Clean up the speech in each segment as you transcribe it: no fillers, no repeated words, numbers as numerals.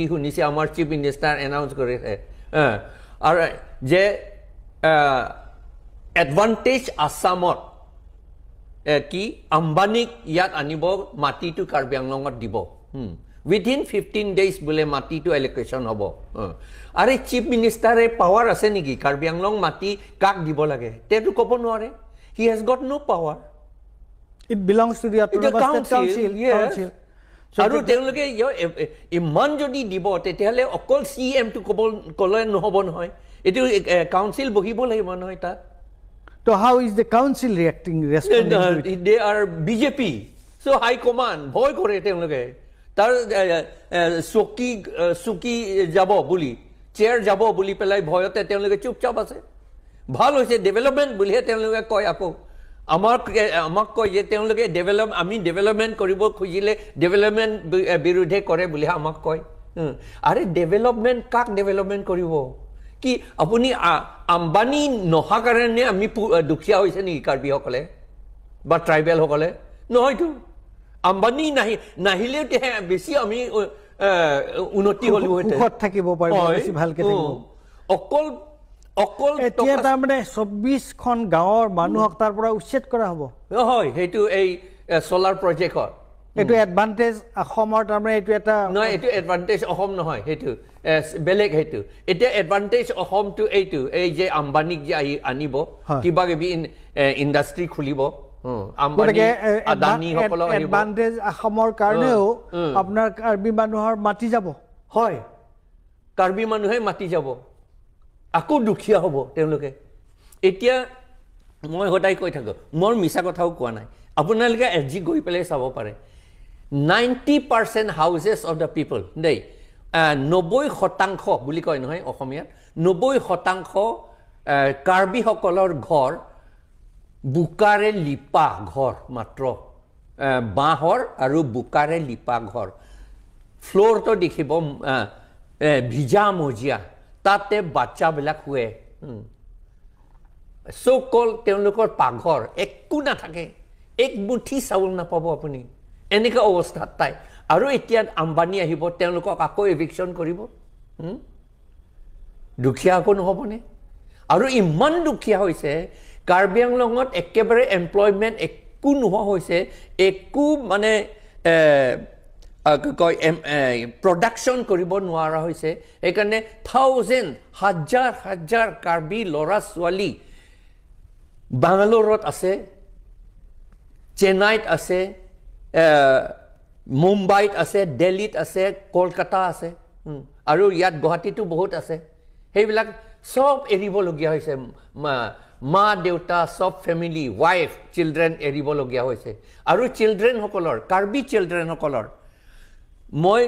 শুনিছে আমাৰ chief minister announce কৰিছে আৰু যে এডভান্টেজ আসামত কি আম্বানিক ইয়াত আনিব মাটিটো কাৰ্বি আংলঙত দিব within 15 days বোলে মাটিটো এলোকেশন হ'ব আৰু চিফ মিনিষ্টাৰে পাৱাৰ আছে নেকি কাৰ্বি আংলং মাটি কাক দিব লাগে তেটো ক'ব নোৱাৰে he has got no power it belongs to the autonomous council আৰু তেওঁলোকে ইমান যদি দিব তেতিয়াহলে অকল সিএম টু কলে নহব নহয় এটো কাউন্সিল বহিব লাগিব নহয় তা so how is the council responding they are BJP so high command ভয় কৰে তেওঁলোকে তাৰ সুকি যাব বুলি চেয়াৰ যাব বুলি পেলাই ভয়তে তেওঁলোকে চুপচাপ আছে ভাল হৈছে ডেভেলপমেন্ট বুলিহে তেওঁলোকে কয় আকৌ আমাক কয় যে তেওঁলোকে আমি ডেভেলপমেন্ট কৰিব খুজিলে ডেভেলপমেন্ট বিৰোধে কৰে বুলি আমাক কয় আৰে ডেভেলপমেন্ট কাক ডেভেলপমেন্ট কৰিব কি আপুনি আম্বানি নহা কাৰণে আমি দুখিয়া হৈছে নেকি কাৰ্বি সকলে বা ট্ৰাইবেল সকলে নহয়তো আম্বানি নাহিলে বেছি আমি উন্নতি হলো হতে থাকিব পাৰিব বেছি ভালকে থাকিব অকল এতিয়া তাৰমানে 24 খন গাঁৱৰ মানুহক তাৰ পৰা উচ্ছেদ কৰা হ'ব হয় হেতু এই সোলাৰ প্ৰজেক্টৰ এটো এডভান্টেজ অসমৰ তাৰমানে এটো এটা নহয় এটো এডভান্টেজ অসম নহয় হেতু বেলেগ হেতু এটা এডভান্টেজ অসম টু এইটো এই যে আম্বানিক যে আনিব কিবা কিবি ইন্ডাষ্ট্ৰি খুলিব আম্বানি আদানি সকল এডভান্টেজ অসমৰ কাৰণেও আপোনাৰ কাৰ্বি মানুহৰ মাটি যাব হয় কাৰ্বি মানুহে মাটি যাব আকো দুখিয়া হ'ব তেওঁলোকে এতিয়া মই হদাই কৈ থাকো মোৰ মিছা কথাও কোৱা নাই আপোনালোকে এজি গৈ পেলাই চাব পাৰে 90% হাউসেস অফ দা পিপল দেই 90% বুলি কয় নহয় অসমীয়াত 90% কাৰ্বি সকলৰ ঘৰ বুকাৰে লিপা ঘৰ মাত্ৰ বাঁহৰ আৰু বুকাৰে লিপা ঘৰ ফ্লোৰটো দেখিব ভিজা মজিয়া তাতে বাচ্চাবিলাক শুৱে সকল তেওঁলোকৰ পাঘৰ একো নাথাকে এক মুঠি চাউল নাপাব আপুনি এনেকা অৱস্থাত তাই আৰু এতিয়া আম্বানি আহিব তেওঁলোকক আকৌ এভিকশন কৰিব দুখিয়া আকৌ নহবনে আৰু ইমান দুখিয়া হৈছে কাৰ্বি আংলঙত একেবাৰে এমপ্লয়মেন্ট একো নোহোৱা হৈছে একো মানে প্ৰডাকশন কৰিব নোৱাৰা হৈছে এইকাৰণে হাজাৰ কাৰ্বি লৰা ছোৱালী বাংগালোৰত আছে চেন্নাইত আছে মুম্বাইত আছে দিল্লীত আছে কলকাতা আছে আৰু ইয়াত গুৱাহাটীতো বহুত আছে সেইবিলাক সব এৰিবলগীয়া হৈছে মা দেউতা সব ফ্যামিলি ওয়াইফ চিলড্ৰেন এৰিবলগীয়া হৈছে আৰু চিলড্ৰেন সকলৰ কাৰ্বি চিলড্ৰেন সকলৰ মই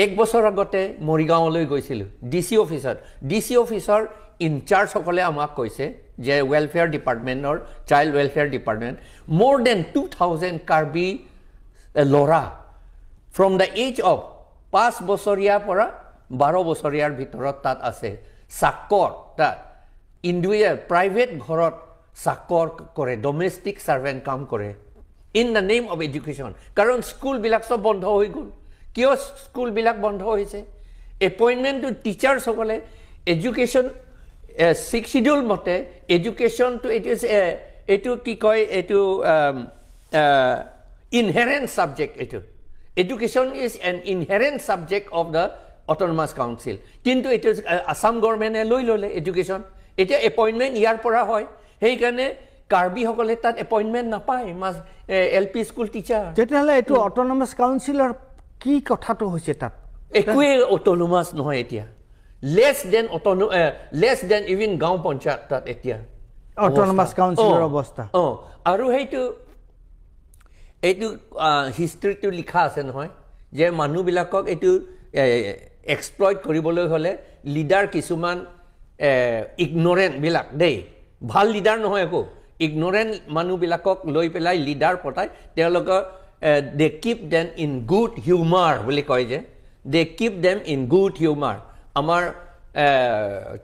এক বছৰ আগতে মৰিগাঁৱলৈ গৈছিলো ডিসি অফিচাৰ ইনচাৰ্জ সকলে আমাক কৈছে যে ওয়েলফেয়াৰ ডিপাৰ্টমেন্টৰ child welfare department more than 2000 Karbi লৰা from the age of 5 বছৰীয়া পৰা 12 বছৰীয়াৰ ভিতৰত তাত আছে চাকৰ তাত ইন্ডিভিজুৱেল প্ৰাইভেট ঘৰত চাকৰ কৰে ডমেষ্টিক সাৰ্ভেন্ট কাম কৰে in the name of education কাৰণ স্কুল বিলাক সব বন্ধ হৈ গল কিয় স্কুল বিলাক বন্ধ হৈছে এপইন্টমেন্ট টু টিচাৰ সকলে এডুকেশ্যন 6 শিডিউল মতে এডুকেশ্যন টু ইট ইজ এটো কি কয় এটো inherent subject eto education is an inherent subject of the autonomous council kintu it is assam government e loi lole education eta appointment year pora hoy hei kane karbi hokole tat appointment na pai mas lp school teacher jetale eto autonomous council or ki kotha to hoise tat ekue autonomous nohoy etia less than even gaon panchayat tat etia autonomous council or obostha aru heitu এইটো হিষ্ট্ৰিটো লিখা আছে নহয় যে মানুহবিলাকক এইটো exploit কৰিবলৈ হলে leader কিছুমান ইগনোৰেন্ট বিলাক দেই ভাল লিডাৰ নহয় আকৌ ইগনোৰেন্ট মানুহবিলাকক লৈ পেলাই লিডাৰ পঠাই তেওঁলোকক they keep them in good humour বুলি কয় যে they keep them in good humour আমাৰ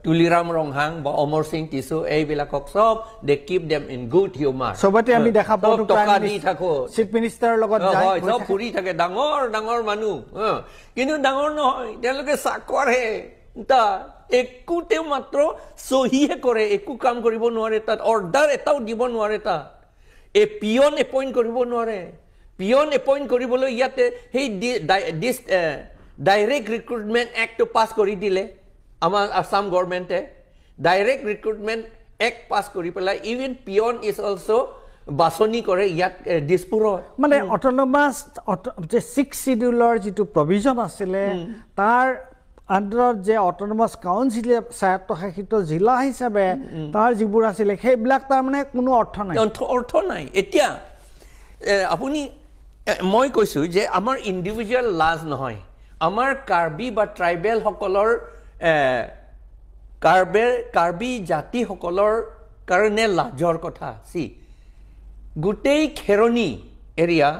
তুলিৰাম ৰংহাং বা অমৰ সিং টিছু এইবিলাকক চব they keep them in good humour সবতে আমি দেখা পাওঁ টকা দি থাকো চিফ মিনিষ্টাৰৰ লগত যায় হয় চব ফুৰি থাকে ডাঙৰ ডাঙৰ মানুহ কিন্তু ডাঙৰ নহয় তেওঁলোকে চাকৰহে তা একোতে মাত্ৰ সহিহে কৰে একো কাম কৰিব নোৱাৰে তাত অৰ্ডাৰ এটাও দিব নোৱাৰে তাত এ পিয়ন এপইণ্ট কৰিব নোৱাৰে পিয়ন এপইণ্ট কৰিবলৈ ইয়াতে সেই ডাইৰেক্ট ৰিক্ৰুটমেণ্ট এক্টটো পাছ কৰি দিলে আমাৰ আসাম গভৰ্ণমেণ্টে ডাইৰেক্ট ৰিক্ৰুটমেণ্ট এক্ট পাছ কৰি পেলাই ইভেন পিয়ন ইজ অলছ' বাছনি কৰে ইয়াত দিছপুৰত মানে অট'নমাছ যে 6 শিডিউলৰ যিটো প্ৰভিজন আছিলে তাৰ আণ্ডাৰত যে অট'নমাছ কাউন্সিলে স্বায়ত্তশাসিত জিলা হিচাপে তাৰ যিবোৰ আছিলে সেইবিলাক তাৰমানে কোনো অৰ্থ নাই এতিয়া আপুনি মই কৈছোঁ যে আমাৰ ইণ্ডিভিজুৱেল লাজ নহয় আমাৰ কাৰ্বি বা ট্ৰাইবেলসকলৰ কাৰ্বি জাতিসকলৰ কাৰণে লাজৰ কথা গোটেই খেৰণি এৰিয়া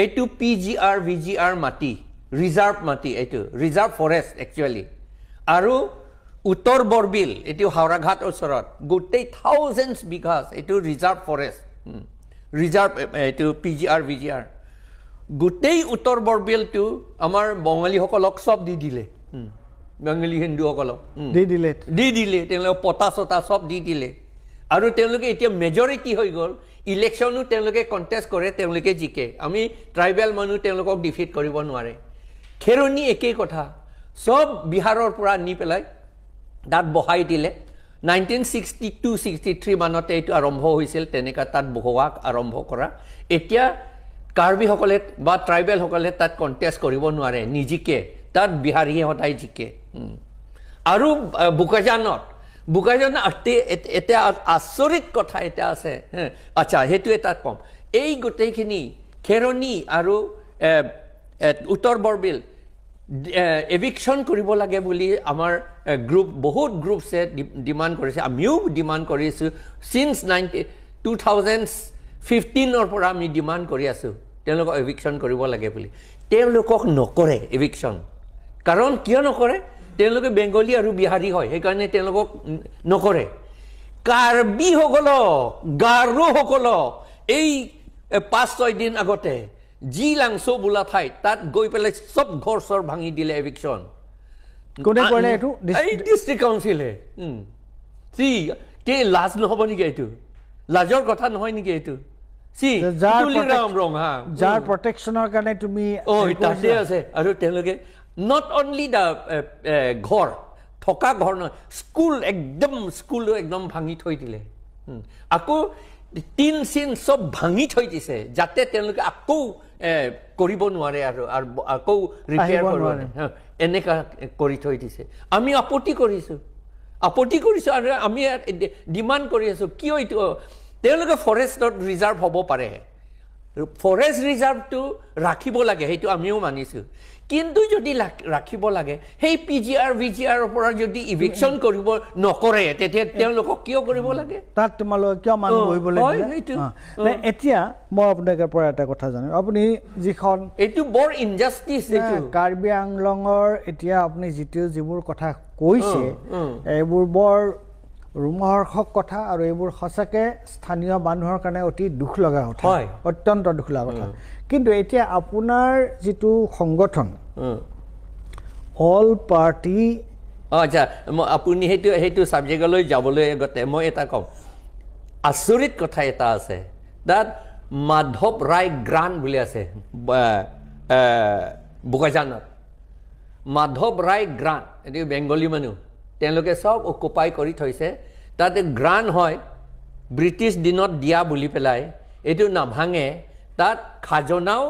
এইটো PGR VGR মাটি ৰিজাৰ্ভ মাটি এইটো ৰিজাৰ্ভ ফৰেষ্ট একচুৱেলি আৰু উত্তৰ বৰবিল এইটো হাওৰাঘাট ওচৰত গোটেই থাউজেণ্ডছ বিঘাছ এইটো ৰিজাৰ্ভ ফৰেষ্ট ৰিজাৰ্ভ এইটো PGR VGR গোটেই উত্তৰ বৰবিলটো আমাৰ বঙালীসকলক চব দি দিলে বেংগলী হিন্দুসকলক দি দিলে তেওঁলোকে পতা চতা চব দি দিলে আৰু তেওঁলোকে এতিয়া মেজৰিটি হৈ গ'ল ইলেকশ্যনো তেওঁলোকে কণ্টেষ্ট কৰে তেওঁলোকে জিকে আমি ট্ৰাইবেল মানুহ তেওঁলোকক ডিফিট কৰিব নোৱাৰে খেৰণি একেই কথা চব বিহাৰৰ পৰা নি পেলাই তাত বহাই দিলে 1962-63 মানতে এইটো আৰম্ভ হৈছিল তেনেকুৱা তাত বহোৱাক আৰম্ভ কৰা এতিয়া কাৰ্বিসকলে বা ট্ৰাইবেলসকলে তাত কণ্টেষ্ট কৰিব নোৱাৰে নিজিকে তাত বিহাৰীয়ে সদায় জিকে আৰু বোকাজানত এটা আচৰিত কথা এটা আছে আচ্ছা সেইটো এটা কম এই গোটেইখিনি খেৰণি আৰু উত্তৰ বৰবিল এভিকশ্যন কৰিব লাগে বুলি আমাৰ বহুত গ্ৰুপছে ডিমাণ্ড কৰিছে আমিও ডিমাণ্ড কৰিছোঁ সিন্স 2015 পৰা আমি ডিমাণ্ড কৰি আছোঁ তেওঁলোকক এভিকশ্যন কৰিব লাগে বুলি তেওঁলোকক নকৰে এভিকশ্যন কাৰণ কিয় নকৰে তেওঁলোকে বেংগলী আৰু বিহাৰী হয় সেইকাৰণে তেওঁলোকক নকৰে কাৰ্বিসকলক গাৰোসকলক এই 5-6 দিন আগতে জি লাংচো বোলা ঠাইত তাত গৈ পেলাই চব ঘৰ চৰ ভাঙি দিলে এভিকশ্যন কোনে কৰিলে এইটো ডিষ্ট্ৰিক্ট কাউন্সিলে লাজ নহ'ব নেকি এইটো লাজৰ কথা নহয় নেকি এইটো যাৰ প্ৰটেকশ্যনৰ কাৰণে তুমি তাতে আছে আৰু তেওঁলোকে নট অনলি দ্য ঘৰ থকা ঘৰ নহয় স্কুলো একদম ভাঙি থৈ দিলে আকৌ টিন চিন চব ভাঙি থৈ দিছে যাতে তেওঁলোকে আকৌ কৰিব নোৱাৰে আৰু আকৌ ৰিপেয়াৰ কৰিব নোৱাৰে এনেকুৱা কৰি থৈ দিছে আমি আপত্তি কৰিছোঁ আৰু আমি ডিমাণ্ড কৰি আছোঁ কিয় এইটো তেওঁলোকে ফৰেষ্টত ৰিজাৰ্ভ হ'ব পাৰে ফৰেষ্ট ৰিজাৰ্ভটো ৰাখিব লাগে সেইটো আমিও মানিছোঁ কিন্তু যদি ৰাখিব লাগে সেই PGR VGR পৰা যদি ইভিকশ্যন কৰিব নকৰে তেতিয়া তেওঁলোকক কিয় কৰিব লাগে তাত তোমালোকে কিয় মানুহ বহিবলৈ দিলে এতিয়া মই আপোনালোকৰ পৰা এটা কথা জানো আপুনি যিখন এইটো বৰ ইনজাষ্টিচ এইটো কাৰ্বি আংলঙৰ এতিয়া আপুনি যিবোৰ কথা কৈছে এইবোৰ বৰ ৰোমহৰ্ষক কথা আৰু এইবোৰ সঁচাকৈ স্থানীয় মানুহৰ কাৰণে অতি দুখ লগা কথা অত্যন্ত দুখ লগা কথা কিন্তু এতিয়া আপোনাৰ যিটো সংগঠন অল পাৰ্টি আচ্ছা আপুনি সেইটো ছাবজেক্টলৈ যাবলৈ আগতে মই এটা কম আচৰিত কথা এটা আছে তাত মাধৱ ৰায় গ্ৰাণ্ট বুলি আছে বোকাজানত মাধৱ ৰায় গ্ৰাণ্ট এইটো বেংগলী মানুহ তেওঁলোকে চব অকুপাই কৰি থৈছে তাতে গ্ৰাণ্ট হয় ব্ৰিটিছ দিনত দিয়া বুলি পেলাই এইটো নাভাঙে তাত খাজনাও